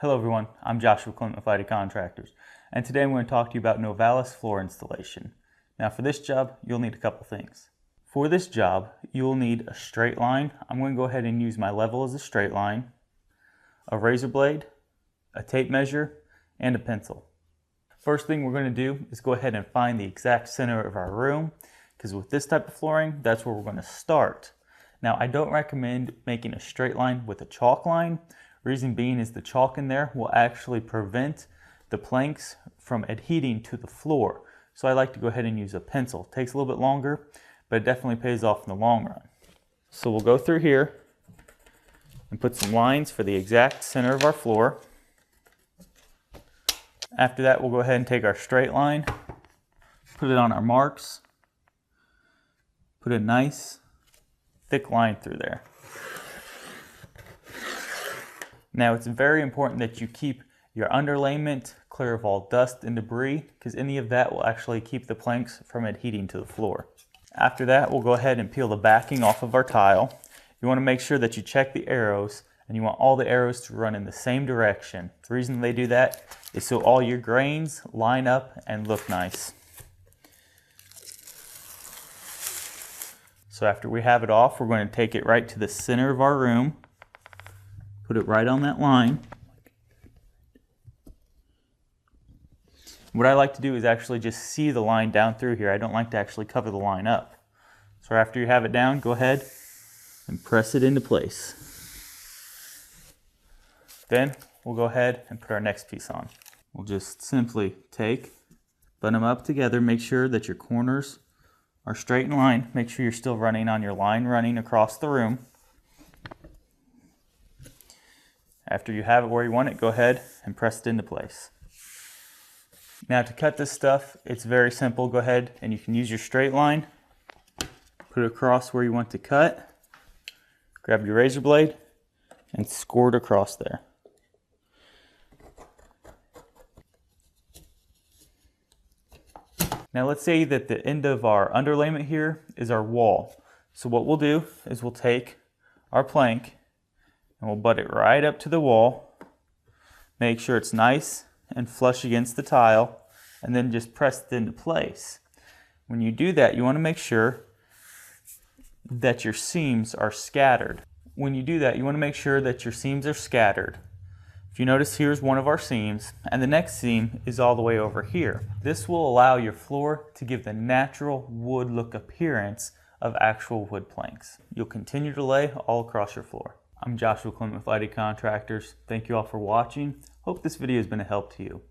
Hello everyone, I'm Joshua with Lighty Contractors, and today I'm going to talk to you about Novalis Floor Installation. Now for this job, you'll need a couple things. For this job, you'll need a straight line. I'm going to go ahead and use my level as a straight line, a razor blade, a tape measure, and a pencil. First thing we're going to do is go ahead and find the exact center of our room, because with this type of flooring, that's where we're going to start. Now I don't recommend making a straight line with a chalk line. Reason being is the chalk in there will actually prevent the planks from adhering to the floor. So I like to go ahead and use a pencil. It takes a little bit longer, but it definitely pays off in the long run. So we'll go through here and put some lines for the exact center of our floor. After that, we'll go ahead and take our straight line, put it on our marks, put a nice thick line through there. Now it's very important that you keep your underlayment clear of all dust and debris, because any of that will actually keep the planks from adhering to the floor. After that, we'll go ahead and peel the backing off of our tile. You want to make sure that you check the arrows, and you want all the arrows to run in the same direction. The reason they do that is so all your grains line up and look nice. So after we have it off, we're going to take it right to the center of our room. Put it right on that line. What I like to do is actually just see the line down through here. I don't like to actually cover the line up. So after you have it down, go ahead and press it into place. Then we'll go ahead and put our next piece on. We'll just simply button them up together, make sure that your corners are straight in line. Make sure you're still running on your line running across the room. After you have it where you want it, go ahead and press it into place. Now to cut this stuff, it's very simple. Go ahead and you can use your straight line, put it across where you want to cut, grab your razor blade, and score it across there. Now let's say that the end of our underlayment here is our wall. So what we'll do is we'll take our plank and we'll butt it right up to the wall. Make sure it's nice and flush against the tile, and then just press it into place. When you do that, you want to make sure that your seams are scattered. When you do that, you want to make sure that your seams are scattered. If you notice, here's one of our seams, and the next seam is all the way over here. This will allow your floor to give the natural wood look appearance of actual wood planks. You'll continue to lay all across your floor. I'm Joshua with Lighty Contractors. Thank you all for watching. Hope this video has been a help to you.